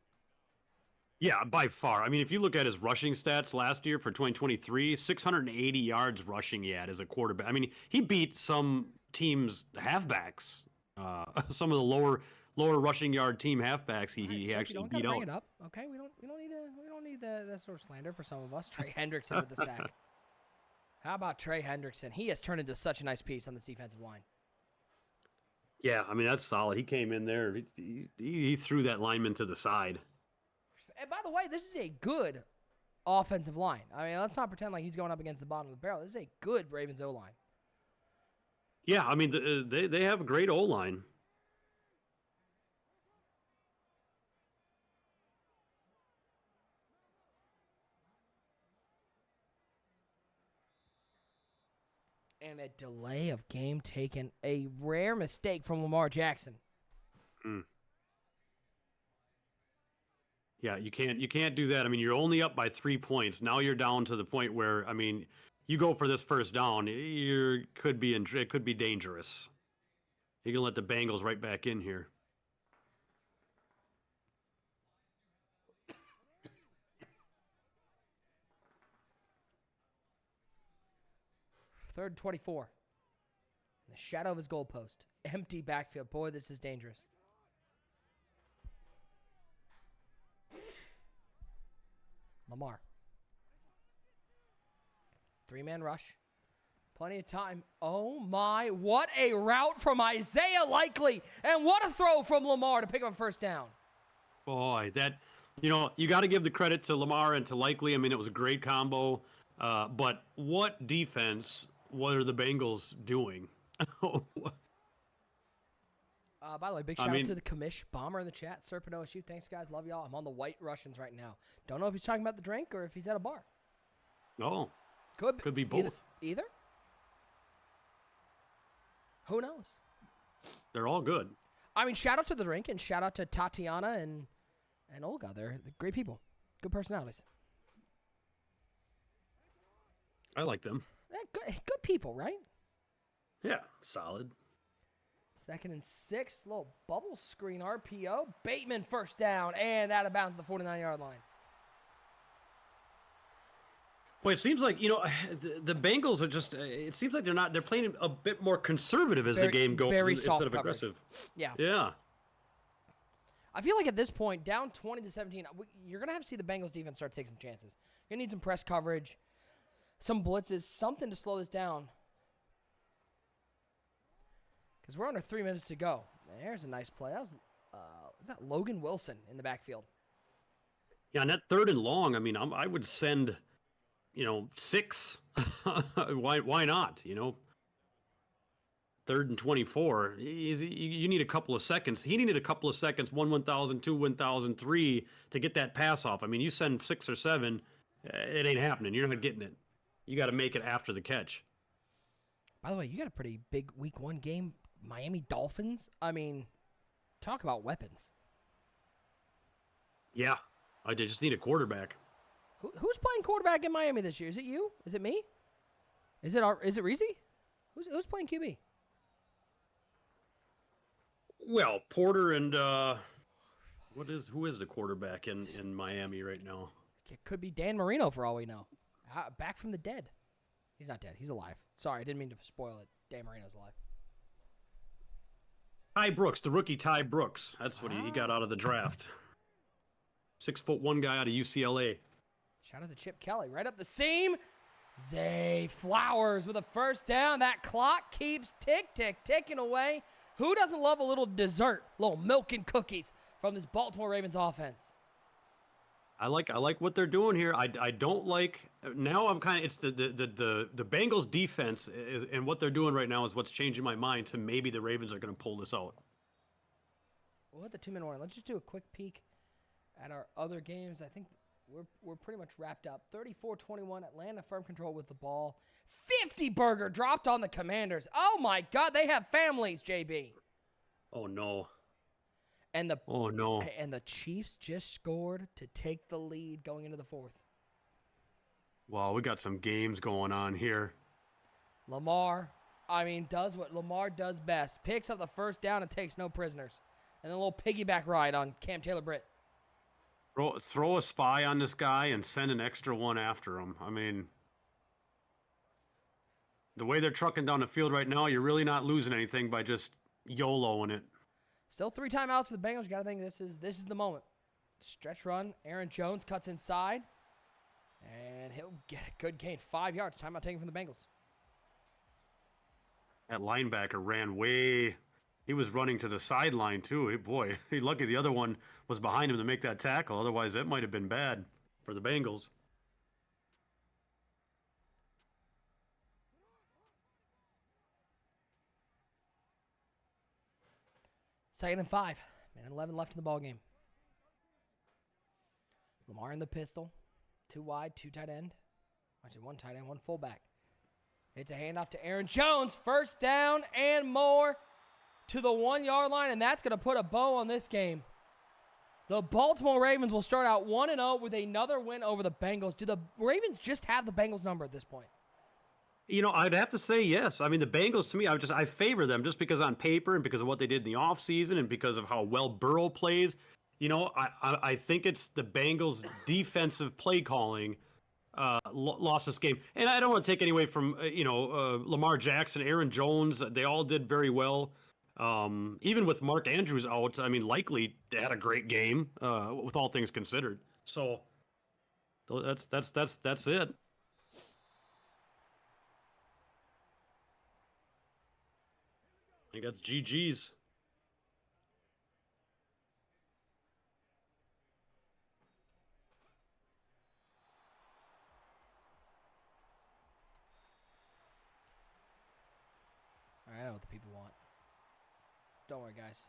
Yeah, by far. I mean, if you look at his rushing stats last year for 2023, 680 yards rushing he had as a quarterback. I mean, he beat some teams' halfbacks, some of the lower rushing yard team halfbacks. He actually beat out. Bring it up, okay? We don't need that sort of slander for some of us. Trey Hendrickson with the sack. How about Trey Hendrickson? He has turned into such a nice piece on this defensive line. Yeah, I mean, that's solid. He came in there. He threw that lineman to the side. And by the way, this is a good offensive line. I mean, let's not pretend like he's going up against the bottom of the barrel. This is a good Ravens O-line. Yeah, I mean, they have a great O-line. And a delay of game taken. A rare mistake from Lamar Jackson. Yeah, you can't do that. I mean, you're only up by 3 points. Now you're down to the point where, I mean, you go for this first down, it could be dangerous. You can let the Bengals right back in here. Third and 24. The shadow of his goalpost. Empty backfield. Boy, this is dangerous. Lamar. 3-man rush. Plenty of time. Oh, my. What a route from Isaiah Likely. And what a throw from Lamar to pick up a first down. Boy, that, you got to give the credit to Lamar and to Likely. I mean, it was a great combo. But what defense what are the Bengals doing? By the way, big shout out to the commish bomber in the chat. Serpent OSU. Thanks, guys. Love y'all. I'm on the White Russians right now. Don't know if he's talking about the drink or if he's at a bar. No. Could be both. Either? Who knows? They're all good. I mean, shout out to the drink and shout out to Tatiana and Olga. They're great people. Good personalities. I like them. Good people, right? Yeah, solid. 2nd and 6, little bubble screen RPO. Bateman first down and out of bounds at the 49-yard line. Well, it seems like, the Bengals are just, it seems like they're playing a bit more conservative as the game goes instead of aggressive. Yeah. Yeah. I feel like at this point, down 20-17, you're going to have to see the Bengals defense start to take some chances. You're going to need some press coverage, some blitzes, something to slow this down. Because we're under 3 minutes to go. There's a nice play. That was, is that Logan Wilson in the backfield? Yeah, and that 3rd and long, I mean, I would send, 6. Why not, 3rd and 24. You need a couple of seconds. He needed a couple of seconds, 1,000, 2, 1,000, 3, to get that pass off. I mean, you send 6 or 7, it ain't happening. You're not getting it. You got to make it after the catch. By the way, you got a pretty big week 1 game. Miami Dolphins. I mean, talk about weapons. Yeah, I just need a quarterback. Who's playing quarterback in Miami this year? Is it you? Is it me? Is it Reese? Who's playing QB? Well, Porter and who is the quarterback in Miami right now? It could be Dan Marino for all we know. Back from the dead. He's not dead. He's alive. Sorry, I didn't mean to spoil it. Dan Marino's alive. Ty Brooks, the rookie Ty Brooks. That's what he got out of the draft. 6'1" guy out of UCLA. Shout out to Chip Kelly. Right up the seam. Zay Flowers with a first down. That clock keeps ticking away. Who doesn't love a little dessert, little milk and cookies from this Baltimore Ravens offense? I like what they're doing here. I don't like now. I'm kind of it's the Bengals defense is, and what they're doing right now is what's changing my mind to maybe the Ravens are going to pull this out. We'll hit the 2-minute warning. Let's just do a quick peek at our other games. I think we're pretty much wrapped up. 34-21, Atlanta firm control with the ball. 50 burger dropped on the Commanders. Oh my God, they have families, JB. Oh no. And the And the Chiefs just scored to take the lead going into the 4th. Wow, we got some games going on here. Lamar, does what Lamar does best. Picks up the first down and takes no prisoners. And then a little piggyback ride on Cam Taylor-Britt. Throw a spy on this guy and send an extra one after him. I mean, the way they're trucking down the field right now, you're really not losing anything by just YOLOing it. Still 3 timeouts for the Bengals. You got to think this is the moment. Stretch run. Aaron Jones cuts inside. And he'll get a good gain. 5 yards. Timeout taken from the Bengals. That linebacker ran way. He was running to the sideline, too. Hey, boy, he's lucky the other one was behind him to make that tackle. Otherwise, that might have been bad for the Bengals. Second and 5. Minute 11 left in the ball game. Lamar in the pistol. 2 wide, 2 tight end. Actually, 1 tight end, 1 fullback. It's a handoff to Aaron Jones. First down and more to the 1-yard line, and that's going to put a bow on this game. The Baltimore Ravens will start out 1-0 with another win over the Bengals. Do the Ravens just have the Bengals number at this point? I'd have to say yes. I mean, the Bengals, to me, I favor them just because on paper and because of what they did in the offseason and because of how well Burrow plays. I think it's the Bengals' defensive play calling lost this game. And I don't want to take any away from Lamar Jackson, Aaron Jones. They all did very well. Even with Mark Andrews out, I mean, likely they had a great game with all things considered. So that's it. I think that's GG's. I know what the people want. Don't worry, guys.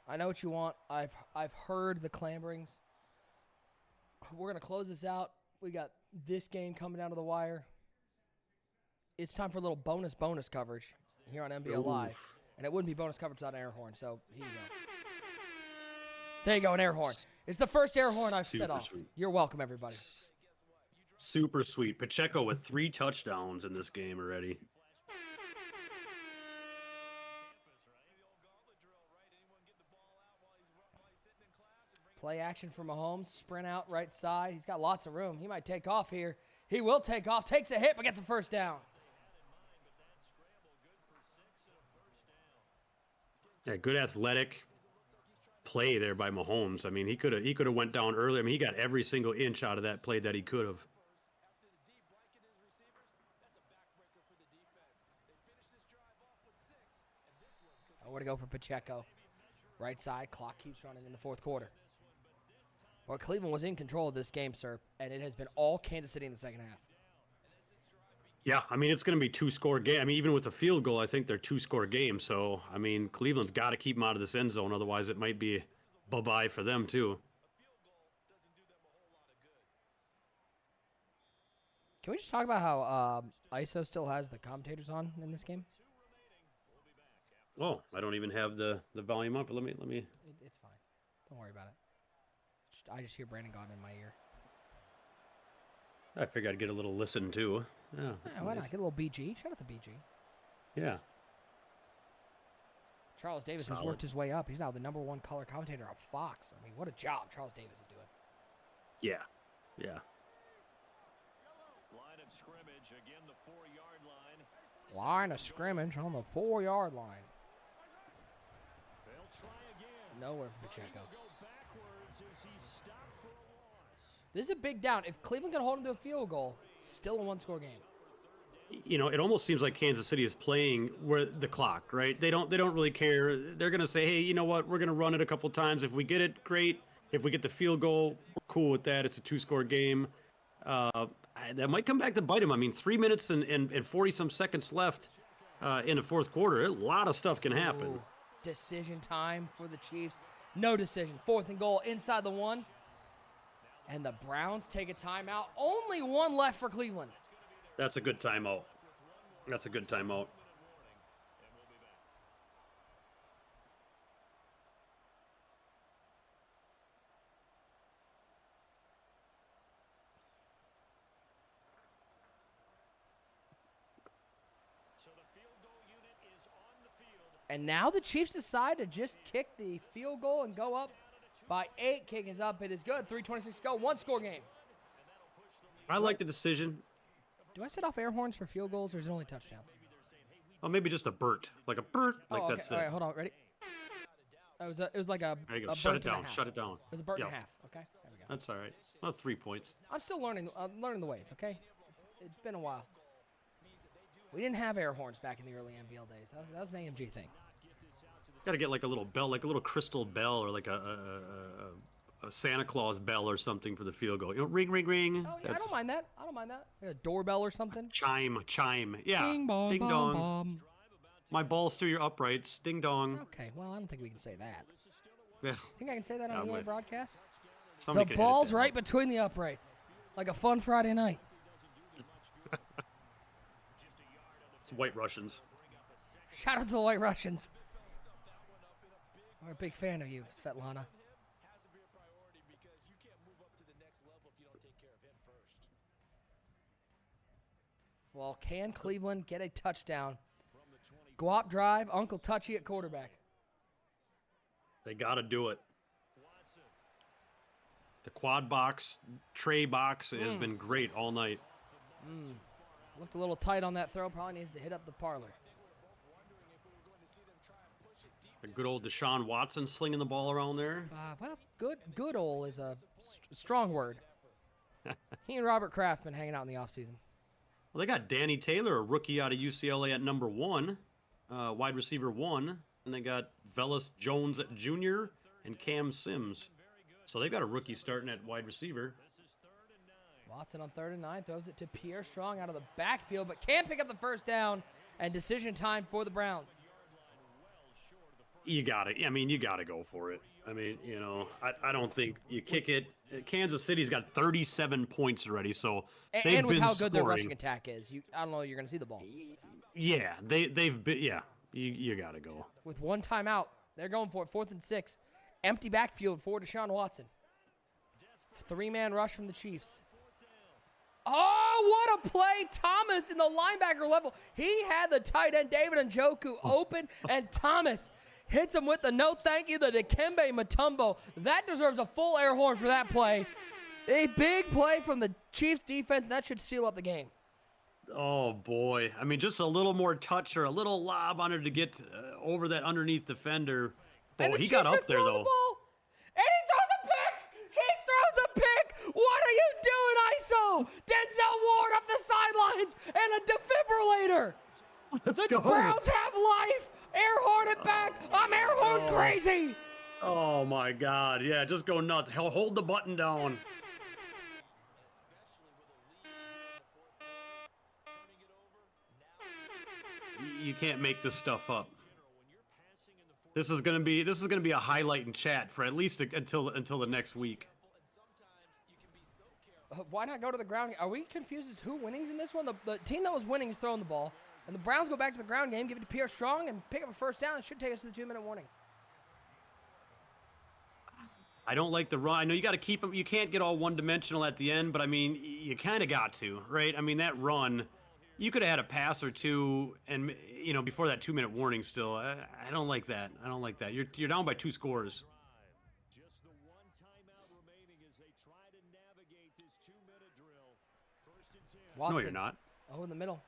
I know what you want. I've heard the clamorings. We're gonna close this out. We got this game coming down to the wire. It's time for a little bonus coverage here on NBL Live, and it wouldn't be bonus coverage without an air horn. So here you go. There you go, an air horn. It's the first air horn I've set off. Sweet. You're welcome, everybody. Super sweet. Pacheco with 3 touchdowns in this game already. Play action for Mahomes. Sprint out right side. He's got lots of room. He might take off here. He will take off. Takes a hit, but gets a first down. Yeah, good athletic play there by Mahomes. I mean, he could have went down earlier. I mean, he got every single inch out of that play that he could have. Nowhere to go for Pacheco. Right side. Clock keeps running in the fourth quarter. Well, Cleveland was in control of this game, sir, and it has been all Kansas City in the second half. Yeah, I mean, it's going to be 2-score game. I mean, even with a field goal, I think they're 2-score games. So, I mean, Cleveland's got to keep them out of this end zone. Otherwise, it might be bye-bye for them, too. Can we just talk about how ISO still has the commentators on in this game? Oh, I don't even have the volume up. Let me. It's fine. Don't worry about it. I just hear Brandon Gaudin in my ear. I figured I'd get a little listen, too. Yeah, Why not? Get a little BG. Shout out to BG. Yeah. Charles Davis has Solid. worked his way up. He's now the #1 color commentator on Fox. I mean, what a job Charles Davis is doing. Yeah. Yeah. Line of scrimmage, again the 4-yard line. Line of scrimmage on the 4-yard line. They'll try again. Nowhere for Pacheco. He'll go backwards as he stopped for a loss. This is a big down. If Cleveland can hold him to a field goal, it's still a 1-score game. You know, it almost seems like Kansas City is playing where the clock, right? They don't really care. They're going to say, hey, you know what? We're going to run it a couple times. If we get it, great. If we get the field goal, we're cool with that. It's a 2-score game. That might come back to bite them. I mean, 3 minutes and 40-some seconds left in the fourth quarter. A lot of stuff can happen. Ooh, decision time for the Chiefs. No decision. 4th and goal inside the 1. And the Browns take a timeout. Only 1 left for Cleveland. That's a good timeout. That's a good timeout. And now the Chiefs decide to just kick the field goal and go up by 8. Kick is up. It is good. 3:26 to go. 1-score game. I like the decision. Do I set off air horns for field goals, or is it only touchdowns? Oh, maybe just a Burt. Like a Burt. Like okay. that's All it. right, hold on. Ready? It was like a, There you a go. Shut burnt it and a down. half. Shut it down. It was a burnt and a Yeah. half. Okay, there we go. That's all right. Well, 3 points. I'm still learning. I'm learning the ways. Okay, it's been a while. We didn't have air horns back in the early NBL days. That was an AMG thing. Got to get like a little bell, like a little crystal bell, or like a Santa Claus bell or something for the field goal. You know, ring, ring, ring. Oh yeah, I don't mind that. I don't mind that. Like a doorbell or something. Chime. Yeah. Ding bong, Ding bong, dong. bong. My ball's through your uprights. Ding dong. Okay, well I don't think we can say that. Yeah. Think I can say that on I'm the with- broadcast? Somebody The can edit ball's that right out. between the uprights, like a fun Friday night. It's White Russians. Shout out to the White Russians. We're a big fan of you, Svetlana. Well, can Cleveland get a touchdown? Go up drive, Uncle Touchy at quarterback. They got to do it. The quad box, tray box has been great all night. Looked a little tight on that throw. Probably needs to hit up the parlor. A good old Deshaun Watson slinging the ball around there. Well, good old is a strong word. He and Robert Kraft been hanging out in the offseason. Well, they got Danny Taylor, a rookie out of UCLA at number 1, wide receiver 1. And they got Velus Jones Jr. and Cam Sims. So they've got a rookie starting at wide receiver. Watson on 3rd and 9 throws it to Pierre Strong out of the backfield, but can't pick up the first down. And decision time for the Browns. You got to go for it. I mean, I don't think you kick it. Kansas City's got 37 points already, so they've and with been how good their scoring. rushing attack is, I don't know you're going to see the ball. Yeah, they've been. Yeah, you got to go. With one timeout, they're going for it. 4th and 6, empty backfield for Deshaun Watson. 3-man rush from the Chiefs. Oh, what a play! Thomas in the linebacker level. He had the tight end David Njoku open, and Thomas hits him with the no thank you, the Dikembe Mutombo. That deserves a full air horn for that play. A big play from the Chiefs defense, and that should seal up the game. Oh, boy. I mean, just a little more touch or a little lob on her to get over that underneath defender. And Oh, the he got Chiefs are up there, throwing though. the ball, and he throws a pick! He throws a pick! What are you doing, ISO? Denzel Ward up the sidelines and a defibrillator. Let's The go. Browns have life. Air horn it back. I'm air horn crazy. Oh, my God. Yeah, just go nuts. Hell, hold the button down. You can't make this stuff up. This is gonna be a highlight in chat for at least until the next week. Why not go to the ground? Are we confused as who winnings in this one? The team that was winning is throwing the ball, and the Browns go back to the ground game, give it to Pierre Strong, and pick up a first down. It should take us to the 2-minute warning. I don't like the run. I know you got to keep them. You can't get all one-dimensional at the end, but I mean, you kind of got to, right? I mean, that run, you could have had a pass or two, and before that 2-minute warning. Still, I don't like that. I don't like that. You're down by 2 scores. Just the one timeout remaining as they try to navigate this 2-minute drill. 1st and 10. Watson. No, you're not. Oh, in the middle.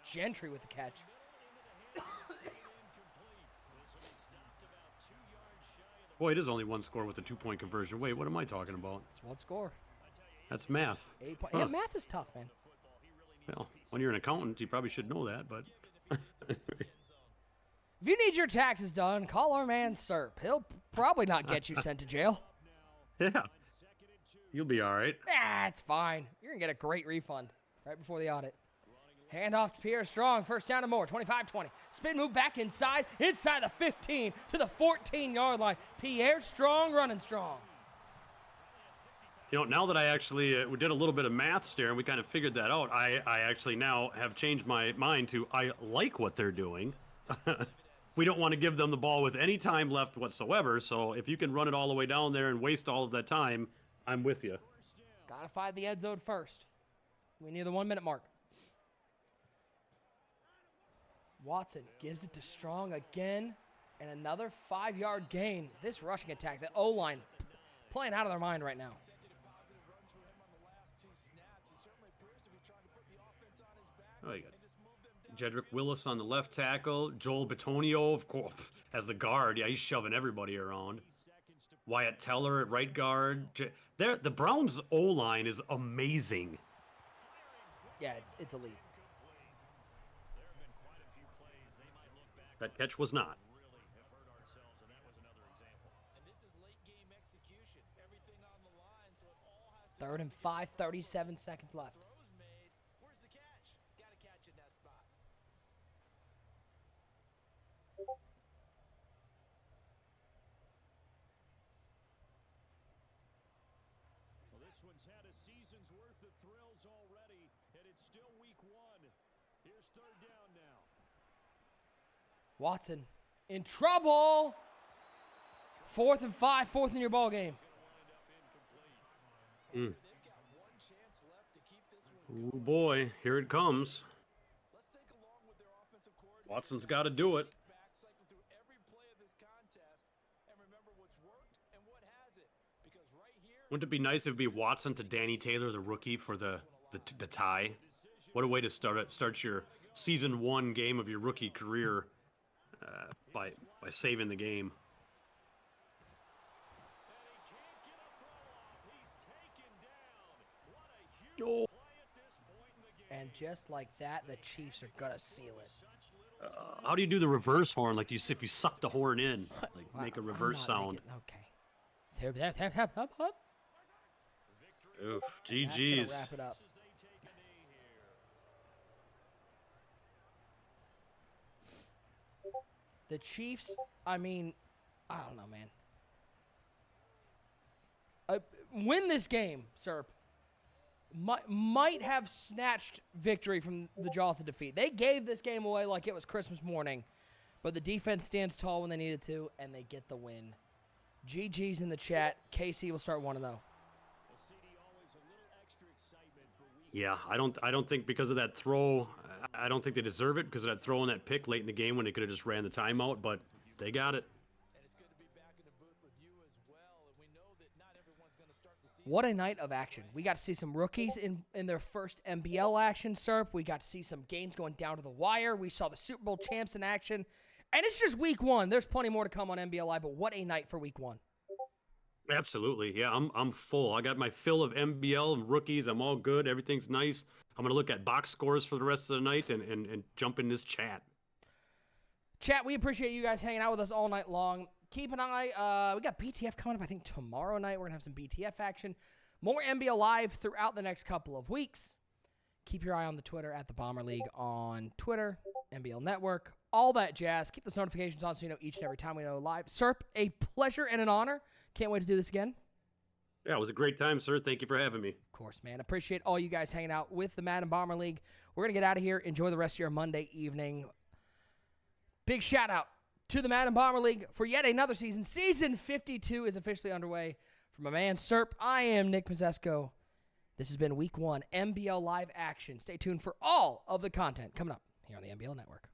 Gentry with the catch. Boy, it is only 1 score with a 2-point conversion. Wait, what am I talking about? It's one score. That's math. 8 points. Huh. Yeah, math is tough, man. Well, when you're an accountant, you probably should know that, but... If you need your taxes done, call our man Serp. He'll probably not get you sent to jail. Yeah. You'll be all right. It's fine. You're going to get a great refund right before the audit. Hand off to Pierre Strong. First down and more. 25-20. Spin move back inside the 15 to the 14-yard line. Pierre Strong running strong. Now that I actually we did a little bit of math there and we kind of figured that out, I actually now have changed my mind to I like what they're doing. We don't want to give them the ball with any time left whatsoever, so if you can run it all the way down there and waste all of that time, I'm with you. Gotta find the end zone first. We near the 1-minute mark. Watson gives it to Strong again, and another 5-yard gain. This rushing attack, the O-line playing out of their mind right now. Oh, you got Jedrick Willis on the left tackle. Joel Bitonio, of course, as the guard. Yeah, he's shoving everybody around. Wyatt Teller at right guard. The Browns' O-line is amazing. Yeah, it's elite. That catch was not. Third and 5, 37 seconds left. Well, this one's had a season's worth of thrills already, and it's still week 1. Here's 3rd down now. Watson in trouble. 4th and 5, 4th in your ball game. Oh boy, here it comes. Watson's got to do it. Wouldn't it be nice if it'd be Watson to Danny Taylor, the rookie, for the tie? What a way to start your season 1 game of your rookie career by saving the game. Oh. And just like that, the Chiefs are going to seal it. How do you do the reverse horn? Like if you suck the horn in, like make a reverse sound. Okay. Oof, That's gonna GG's. wrap it up. The Chiefs, I mean, I don't know, man. Win this game, Serp. Might have snatched victory from the jaws of defeat. They gave this game away like it was Christmas morning, but the defense stands tall when they needed to, and they get the win. GG's in the chat. KC will start 1-0. Yeah, I don't think because of that throw, I don't think they deserve it because of that throw and that pick late in the game when they could have just ran the timeout, but they got it. What a night of action. We got to see some rookies in their first NBL action, Serp. We got to see some games going down to the wire. We saw the Super Bowl champs in action. And it's just week 1. There's plenty more to come on NBL Live, but what a night for week 1. Absolutely. Yeah, I'm full. I got my fill of NBL and rookies. I'm all good. Everything's nice. I'm going to look at box scores for the rest of the night and jump in this chat. Chat, we appreciate you guys hanging out with us all night long. Keep an eye. We got BTF coming up, I think, tomorrow night. We're going to have some BTF action. More NBL Live throughout the next couple of weeks. Keep your eye on the Twitter at the Bomber League on Twitter, NBL Network, all that jazz. Keep those notifications on so you know each and every time we go live. Serp, a pleasure and an honor. Can't wait to do this again. Yeah, it was a great time, sir. Thank you for having me. Of course, man. Appreciate all you guys hanging out with the Madden Bomber League. We're going to get out of here. Enjoy the rest of your Monday evening. Big shout out to the Madden Bomber League for yet another season. Season 52 is officially underway. From my man, Serp, I am Nick Mazesco. This has been Week 1 NBL Live action. Stay tuned for all of the content coming up here on the NBL Network.